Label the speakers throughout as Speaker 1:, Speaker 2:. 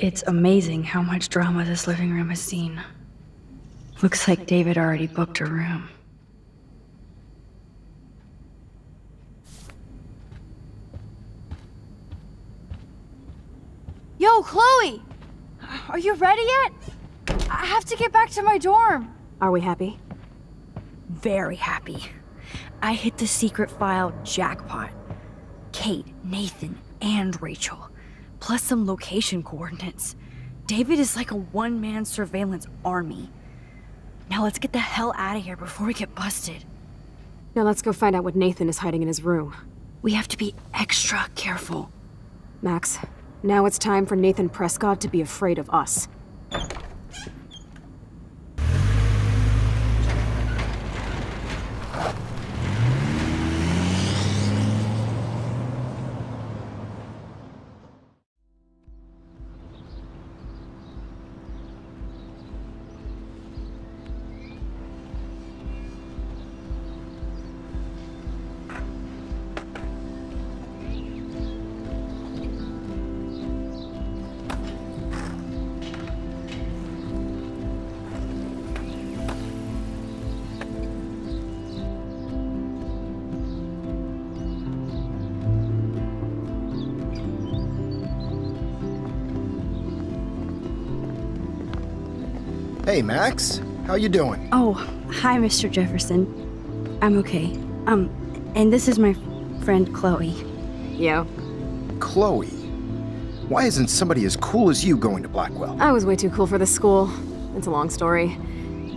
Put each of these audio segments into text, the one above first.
Speaker 1: It's amazing how much drama this living room has seen. Looks like David already booked a room.
Speaker 2: Yo, Chloe! Are you ready yet? I have to get back to my dorm.
Speaker 3: Are we happy?
Speaker 1: Very happy. I hit the secret file jackpot. Kate, Nathan, and Rachel. Plus some location coordinates. David is like a one-man surveillance army. Now let's get the hell out of here before we get busted.
Speaker 3: Now let's go find out what Nathan is hiding in his room.
Speaker 1: We have to be extra careful.
Speaker 3: Max, now it's time for Nathan Prescott to be afraid of us.
Speaker 4: Hey, Max. How you doing?
Speaker 1: Oh, hi, Mr. Jefferson. I'm okay. And this is my friend Chloe.
Speaker 3: Yo.
Speaker 4: Chloe. Why isn't somebody as cool as you going to Blackwell?
Speaker 3: I was way too cool for this school. It's a long story.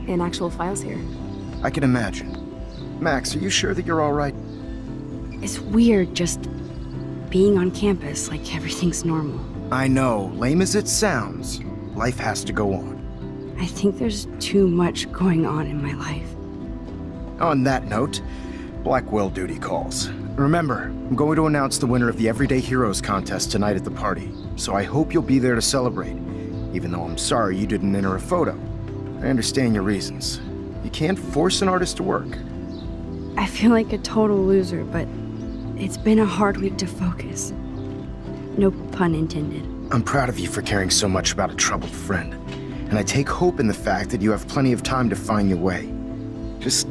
Speaker 3: In actual files here.
Speaker 4: I can imagine. Max, are you sure that you're all right?
Speaker 1: It's weird just being on campus like everything's normal.
Speaker 4: I know. Lame as it sounds, life has to go on.
Speaker 1: I think there's too much going on in my life.
Speaker 4: On that note, Blackwell duty calls. Remember, I'm going to announce the winner of the Everyday Heroes contest tonight at the party, so I hope you'll be there to celebrate, even though I'm sorry you didn't enter a photo. I understand your reasons. You can't force an artist to work.
Speaker 1: I feel like a total loser, but it's been a hard week to focus. No pun intended.
Speaker 4: I'm proud of you for caring so much about a troubled friend, and I take hope in the fact that you have plenty of time to find your way. Just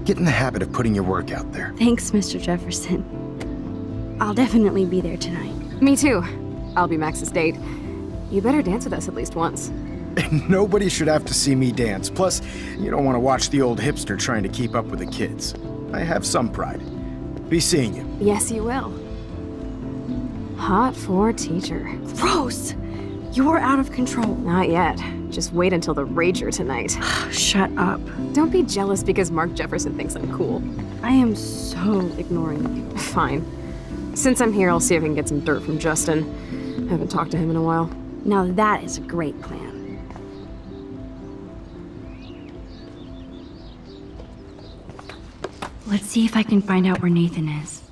Speaker 4: get in the habit of putting your work out there.
Speaker 1: Thanks, Mr. Jefferson. I'll definitely be there tonight.
Speaker 3: Me too. I'll be Max's date. You better dance with us at least once.
Speaker 4: Nobody should have to see me dance. Plus, you don't want to watch the old hipster trying to keep up with the kids. I have some pride. Be seeing you.
Speaker 3: Yes, you will. Hot for teacher.
Speaker 1: Gross! You're out of control.
Speaker 3: Not yet. Just wait until the rager tonight.
Speaker 1: Shut up.
Speaker 3: Don't be jealous because Mark Jefferson thinks I'm cool.
Speaker 1: I am so ignoring you.
Speaker 3: Fine. Since I'm here, I'll see if I can get some dirt from Justin. Haven't talked to him in a while.
Speaker 1: Now that is a great plan. Let's see if I can find out where Nathan is.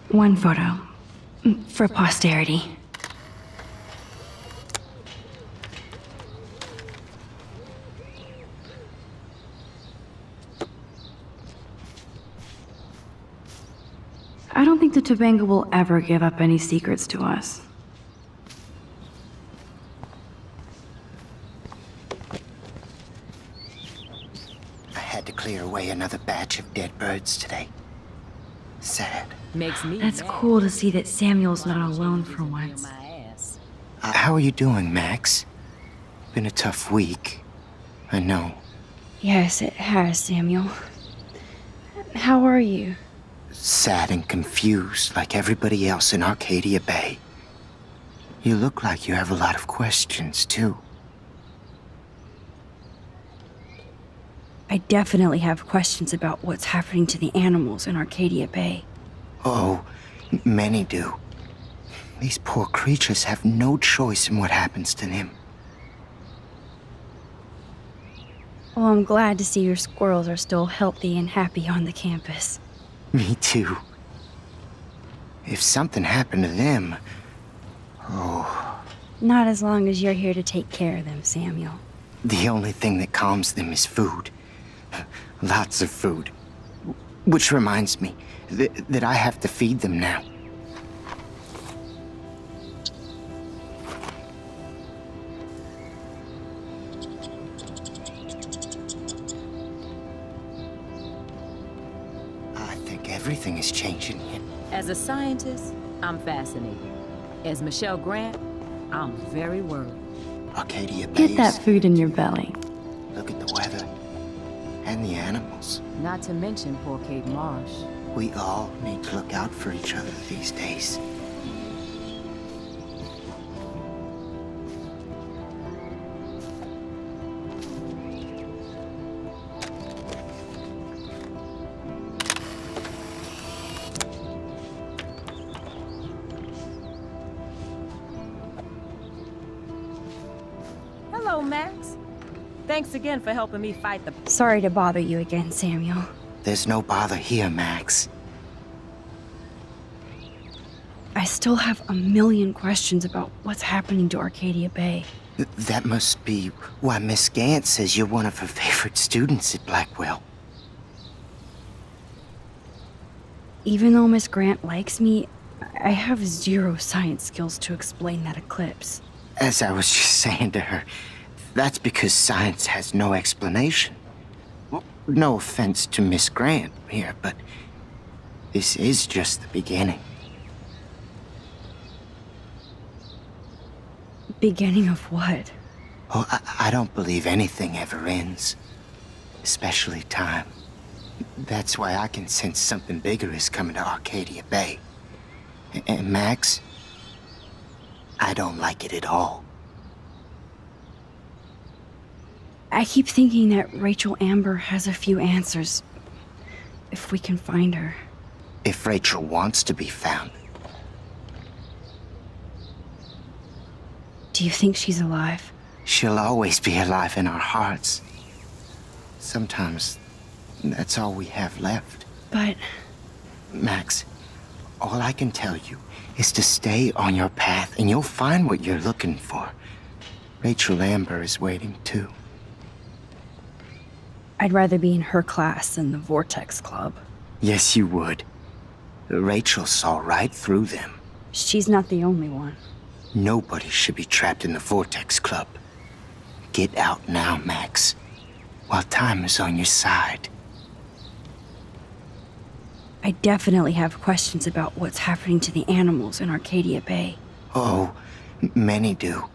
Speaker 1: One photo. For posterity. I don't think the Tobanga will ever give up any secrets to us.
Speaker 5: I had to clear away another batch of dead birds today. Sad.
Speaker 6: Makes me
Speaker 1: That's
Speaker 6: mad.
Speaker 1: cool to see that Samuel's not alone for once.
Speaker 5: How are you doing, Max? Been a tough week. I know.
Speaker 1: Yes, it has, Samuel. How are you?
Speaker 5: Sad and confused like everybody else in Arcadia Bay. You look like you have a lot of questions, too.
Speaker 1: I definitely have questions about what's happening to the animals in Arcadia Bay.
Speaker 5: Oh, many do. These poor creatures have no choice in what happens to them.
Speaker 1: Well, I'm glad to see your squirrels are still healthy and happy on the campus.
Speaker 5: Me too. If something happened to them,
Speaker 1: Not as long as you're here to take care of them, Samuel.
Speaker 5: The only thing that calms them is food. Lots of food. Which reminds me that I have to feed them now. I think everything is changing here.
Speaker 6: As a scientist, I'm fascinated. As Michelle Grant, I'm very worried.
Speaker 5: Arcadia Bay.
Speaker 1: Get that food in your belly.
Speaker 5: Look at the weather. And the animals.
Speaker 6: Not to mention poor Kate Marsh.
Speaker 5: We all need to look out for each other these days.
Speaker 6: Hello, Max. Thanks again for helping me fight the...
Speaker 1: Sorry to bother you again, Samuel.
Speaker 5: There's no bother here, Max.
Speaker 1: I still have a million questions about what's happening to Arcadia Bay.
Speaker 5: That must be why Miss Gant says you're one of her favorite students at Blackwell.
Speaker 1: Even though Miss Grant likes me, I have zero science skills to explain that eclipse.
Speaker 5: As I was just saying to her, that's because science has no explanation. Well, no offense to Miss Grant here, but this is just the beginning.
Speaker 1: Beginning of what?
Speaker 5: Oh, I don't believe anything ever ends. Especially time. That's why I can sense something bigger is coming to Arcadia Bay. And Max, I don't like it at all.
Speaker 1: I keep thinking that Rachel Amber has a few answers. If we can find her.
Speaker 5: If Rachel wants to be found.
Speaker 1: Do you think she's alive?
Speaker 5: She'll always be alive in our hearts. Sometimes that's all we have left.
Speaker 1: But
Speaker 5: Max, all I can tell you is to stay on your path and you'll find what you're looking for. Rachel Amber is waiting too.
Speaker 1: I'd rather be in her class than the Vortex Club.
Speaker 5: Yes, you would. Rachel saw right through them.
Speaker 1: She's not the only one.
Speaker 5: Nobody should be trapped in the Vortex Club. Get out now, Max, while time is on your side.
Speaker 1: I definitely have questions about what's happening to the animals in Arcadia Bay.
Speaker 5: Oh, many do.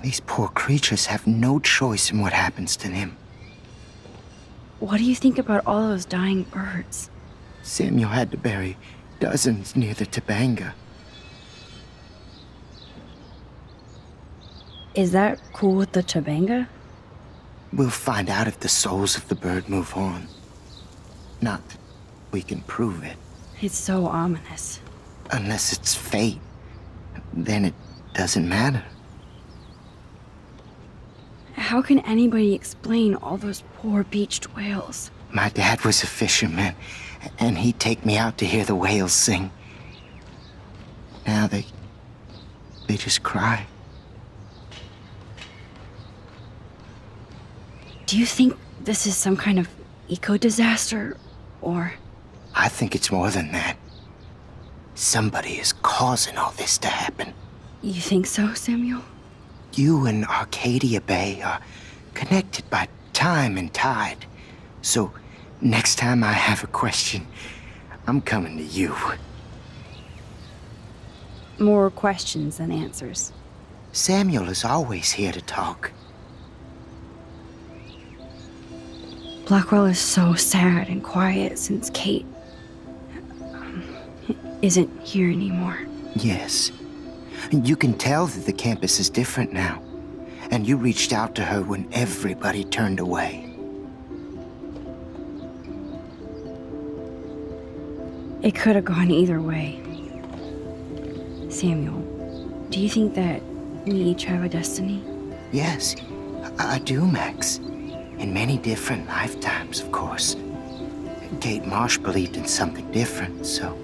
Speaker 5: These poor creatures have no choice in what happens to them.
Speaker 1: What do you think about all those dying birds?
Speaker 5: Samuel had to bury dozens near the Tabanga.
Speaker 1: Is that cool with the Tabanga?
Speaker 5: We'll find out if the souls of the bird move on. Not that we can prove it.
Speaker 1: It's so ominous.
Speaker 5: Unless it's fate, then it doesn't matter.
Speaker 1: How can anybody explain all those poor beached whales?
Speaker 5: My dad was a fisherman, and he'd take me out to hear the whales sing. Now they just cry.
Speaker 1: Do you think this is some kind of eco-disaster, or...
Speaker 5: I think it's more than that. Somebody is causing all this to happen.
Speaker 1: You think so, Samuel?
Speaker 5: You and Arcadia Bay are connected by time and tide. So, next time I have a question, I'm coming to you.
Speaker 1: More questions than answers.
Speaker 5: Samuel is always here to talk.
Speaker 1: Blackwell is so sad and quiet since Kate isn't here anymore.
Speaker 5: Yes. You can tell that the campus is different now. And you reached out to her when everybody turned away.
Speaker 1: It could have gone either way. Samuel, do you think that we each have a destiny?
Speaker 5: Yes, I do, Max. In many different lifetimes, of course. Kate Marsh believed in something different, so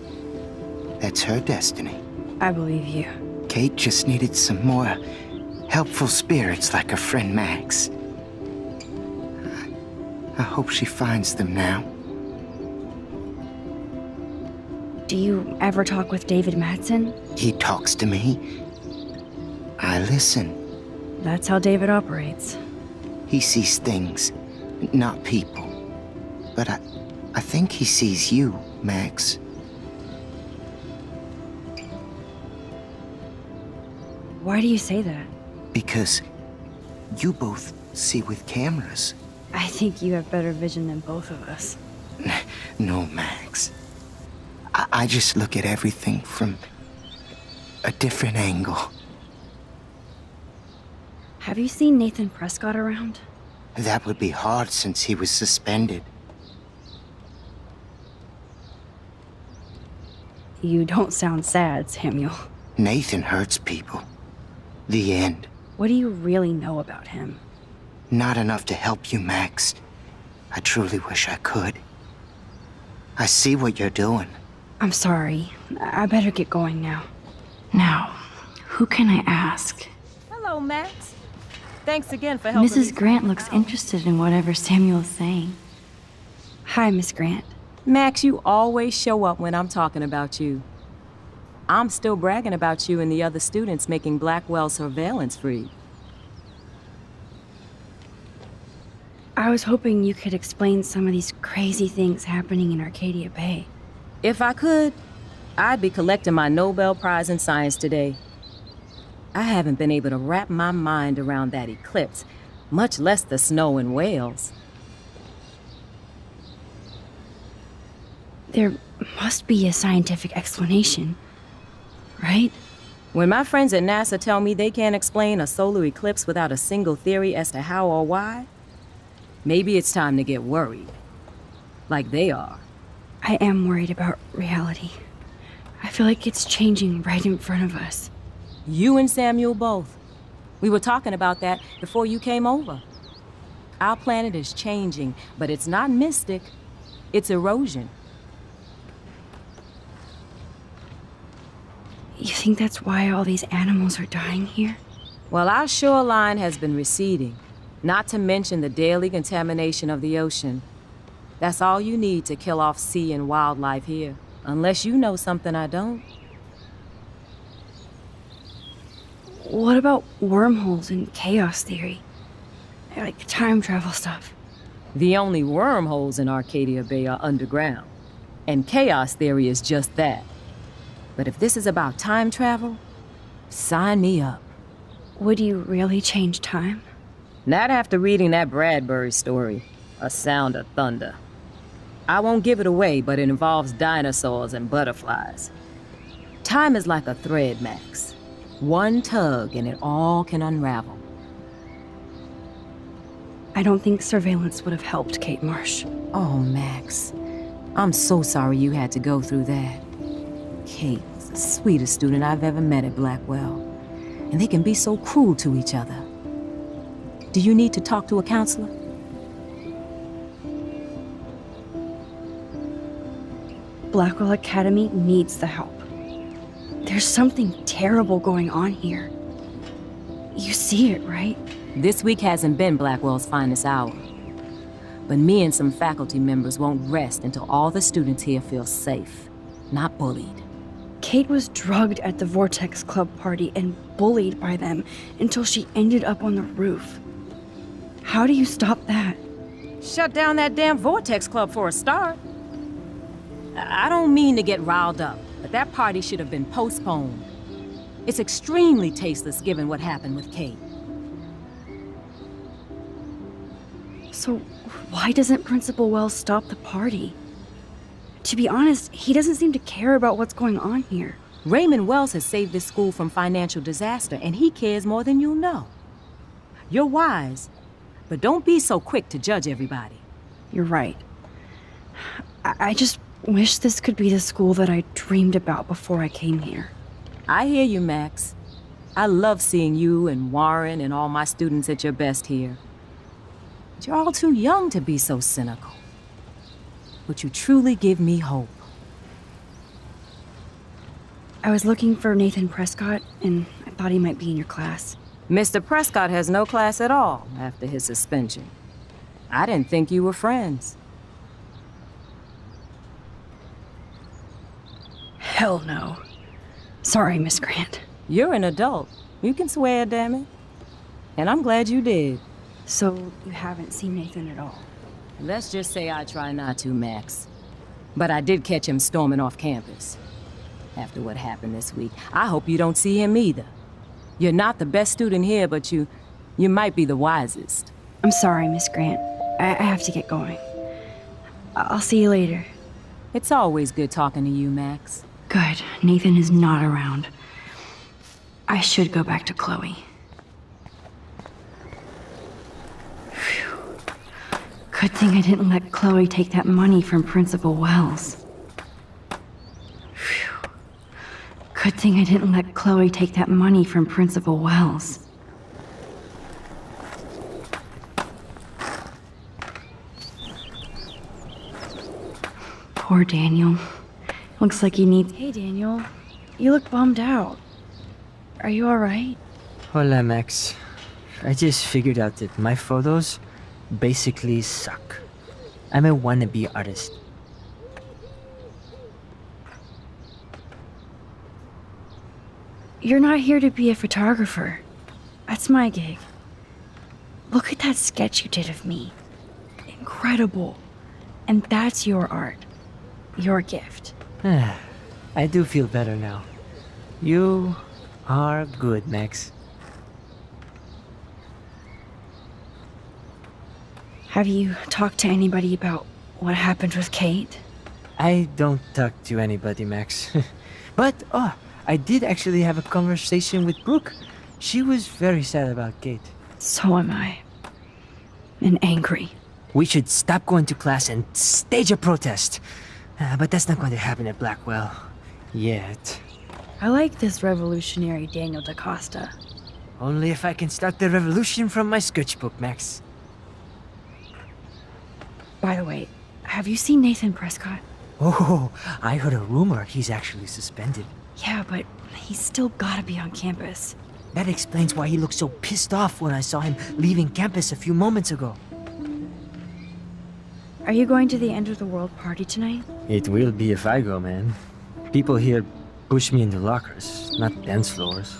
Speaker 5: that's her destiny.
Speaker 1: I believe you.
Speaker 5: Kate just needed some more helpful spirits like her friend Max. I hope she finds them now.
Speaker 1: Do you ever talk with David Madsen?
Speaker 5: He talks to me. I listen.
Speaker 1: That's how David operates.
Speaker 5: He sees things, not people. But I think he sees you, Max.
Speaker 1: Why do you say that?
Speaker 5: Because you both see with cameras.
Speaker 1: I think you have better vision than both of us.
Speaker 5: No, Max. I just look at everything from a different angle.
Speaker 1: Have you seen Nathan Prescott around?
Speaker 5: That would be hard since he was suspended.
Speaker 1: You don't sound sad, Samuel.
Speaker 5: Nathan hurts people. The end.
Speaker 1: What do you really know about him?
Speaker 5: Not enough to help you, Max. I truly wish I could. I see what you're doing.
Speaker 1: I'm sorry. I better get going now. Now, who can I ask?
Speaker 6: Hello, Max. Thanks again for helping me
Speaker 1: Mrs.
Speaker 6: sort
Speaker 1: Grant
Speaker 6: this
Speaker 1: looks
Speaker 6: out.
Speaker 1: interested in whatever Samuel's saying. Hi, Miss Grant.
Speaker 6: Max, you always show up when I'm talking about you. I'm still bragging about you and the other students making Blackwell surveillance free.
Speaker 1: I was hoping you could explain some of these crazy things happening in Arcadia Bay.
Speaker 6: If I could, I'd be collecting my Nobel Prize in Science today. I haven't been able to wrap my mind around that eclipse, much less the snow in Wales.
Speaker 1: There must be a scientific explanation, right?
Speaker 6: When my friends at NASA tell me they can't explain a solar eclipse without a single theory as to how or why, maybe it's time to get worried. Like they are.
Speaker 1: I am worried about reality. I feel like it's changing right in front of us.
Speaker 6: You and Samuel both. We were talking about that before you came over. Our planet is changing, but it's not mystic. It's erosion.
Speaker 1: You think that's why all these animals are dying here?
Speaker 6: Well, our shoreline has been receding, not to mention the daily contamination of the ocean. That's all you need to kill off sea and wildlife here, unless you know something I don't.
Speaker 1: What about wormholes and chaos theory? Like time travel stuff.
Speaker 6: The only wormholes in Arcadia Bay are underground, and chaos theory is just that. But if this is about time travel, sign me up.
Speaker 1: Would you really change time?
Speaker 6: Not after reading that Bradbury story, A Sound of Thunder. I won't give it away, but it involves dinosaurs and butterflies. Time is like a thread, Max. One tug and it all can unravel.
Speaker 1: I don't think surveillance would have helped Kate Marsh.
Speaker 6: Oh, Max. I'm so sorry you had to go through that. Kate was the sweetest student I've ever met at Blackwell. And they can be so cruel to each other. Do you need to talk to a counselor?
Speaker 1: Blackwell Academy needs the help. There's something terrible going on here. You see it, right?
Speaker 6: This week hasn't been Blackwell's finest hour. But me and some faculty members won't rest until all the students here feel safe, not bullied.
Speaker 1: Kate was drugged at the Vortex Club party and bullied by them until she ended up on the roof. How do you stop that?
Speaker 6: Shut down that damn Vortex Club for a start. I don't mean to get riled up, but that party should have been postponed. It's extremely tasteless given what happened with Kate.
Speaker 1: So why doesn't Principal Wells stop the party? To be honest, he doesn't seem to care about what's going on here.
Speaker 6: Raymond Wells has saved this school from financial disaster, and he cares more than you know. You're wise, but don't be so quick to judge everybody.
Speaker 1: You're right. I just wish this could be the school that I dreamed about before I came here.
Speaker 6: I hear you, Max. I love seeing you and Warren and all my students at your best here. But you're all too young to be so cynical. But you truly give me hope.
Speaker 1: I was looking for Nathan Prescott, and I thought he might be in your class.
Speaker 6: Mr. Prescott has no class at all after his suspension. I didn't think you were friends.
Speaker 1: Hell no. Sorry, Miss Grant.
Speaker 6: You're an adult. You can swear, damn it. And I'm glad you did.
Speaker 1: So, you haven't seen Nathan at all?
Speaker 6: Let's just say I try not to, Max. But I did catch him storming off campus. After what happened this week, I hope you don't see him either. You're not the best student here, but you might be the wisest.
Speaker 1: I'm sorry, Miss Grant. I have to get going. I'll see you later.
Speaker 6: It's always good talking to you, Max.
Speaker 1: Good. Nathan is not around. I should go back to Chloe. Phew. Good thing I didn't let Chloe take that money from Principal Wells. Phew. Good thing I didn't let Chloe take that money from Principal Wells. Poor Daniel. Looks like he needs... Hey, Daniel. You look bummed out. Are you alright?
Speaker 7: Hola, Max. I just figured out that my photos basically suck. I'm a wannabe artist.
Speaker 1: You're not here to be a photographer. That's my gig. Look at that sketch you did of me. Incredible. And that's your art. Your gift.
Speaker 7: I do feel better now. You are good, Max.
Speaker 1: Have you talked to anybody about what happened with Kate?
Speaker 7: I don't talk to anybody, Max. But, I did actually have a conversation with Brooke. She was very sad about Kate.
Speaker 1: So am I. And angry.
Speaker 7: We should stop going to class and stage a protest. But that's not going to happen at Blackwell. Yet.
Speaker 1: I like this revolutionary Daniel DaCosta.
Speaker 7: Only if I can start the revolution from my sketchbook, Max.
Speaker 1: By the way, have you seen Nathan Prescott?
Speaker 7: Oh, I heard a rumor he's actually suspended.
Speaker 1: Yeah, but he's still gotta be on campus.
Speaker 7: That explains why he looked so pissed off when I saw him leaving campus a few moments ago.
Speaker 1: Are you going to the end of the world party tonight?
Speaker 7: It will be if I go, man. People here push me into lockers, not dance floors.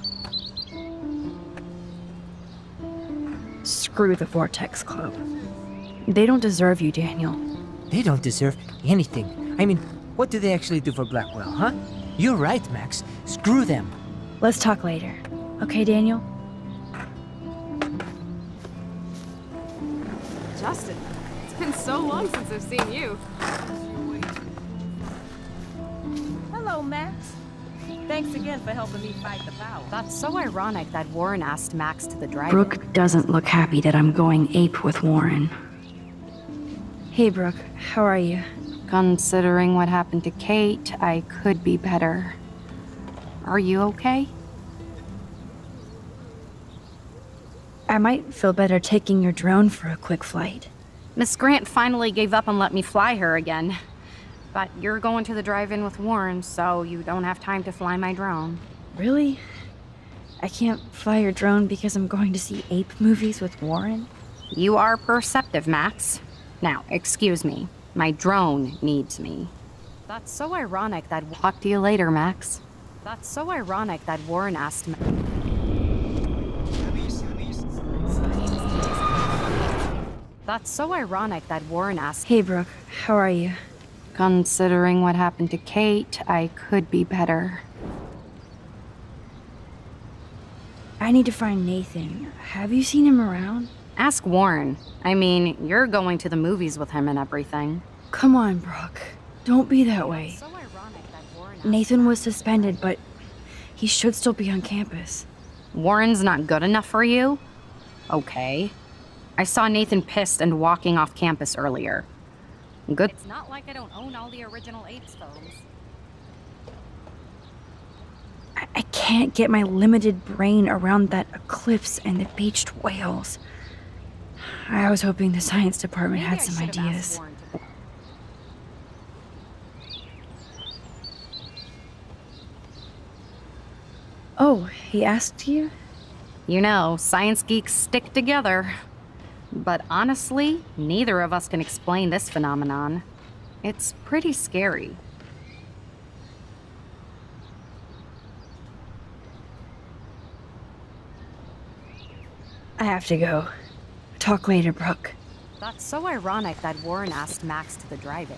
Speaker 1: Screw the Vortex Club. They don't deserve you, Daniel.
Speaker 7: They don't deserve anything. I mean, what do they actually do for Blackwell, huh? You're right, Max. Screw them.
Speaker 1: Let's talk later. Okay, Daniel?
Speaker 3: Justin, it's been so long since I've seen you.
Speaker 6: Hello, Max. Thanks again for helping me fight the power.
Speaker 8: That's so ironic that Warren asked Max to the drive-in.
Speaker 1: Brooke doesn't look happy that I'm going ape with Warren. Hey, Brooke. How are you?
Speaker 8: Considering what happened to Kate, I could be better. Are you okay?
Speaker 1: I might feel better taking your drone for a quick flight.
Speaker 8: Miss Grant finally gave up and let me fly her again. But you're going to the drive-in with Warren, so you don't have time to fly my drone.
Speaker 1: Really? I can't fly your drone because I'm going to see ape movies with Warren?
Speaker 8: You are perceptive, Max. Now, excuse me. My drone needs me. That's so ironic that... Talk to you later, Max. That's so ironic that Warren asked me... That's so ironic that Warren asked...
Speaker 1: Hey, Brooke. How are you?
Speaker 8: Considering what happened to Kate, I could be better.
Speaker 1: I need to find Nathan. Have you seen him around?
Speaker 8: Ask Warren. I mean, you're going to the movies with him and everything.
Speaker 1: Come on, Brooke. Don't be that way.
Speaker 8: So ironic that Warren...
Speaker 1: Nathan was suspended, but he should still be on campus.
Speaker 8: Warren's not good enough for you? Okay. I saw Nathan pissed and walking off campus earlier. Good. It's not like I don't own all the original Apes films.
Speaker 1: I can't get my limited brain around that eclipse and the beached whales. I was hoping the science department had some ideas. Oh, he asked you?
Speaker 8: You know, science geeks stick together. But honestly, neither of us can explain this phenomenon. It's pretty scary.
Speaker 1: I have to go. Talk later, Brooke.
Speaker 8: That's so ironic that Warren asked Max to the drive-in.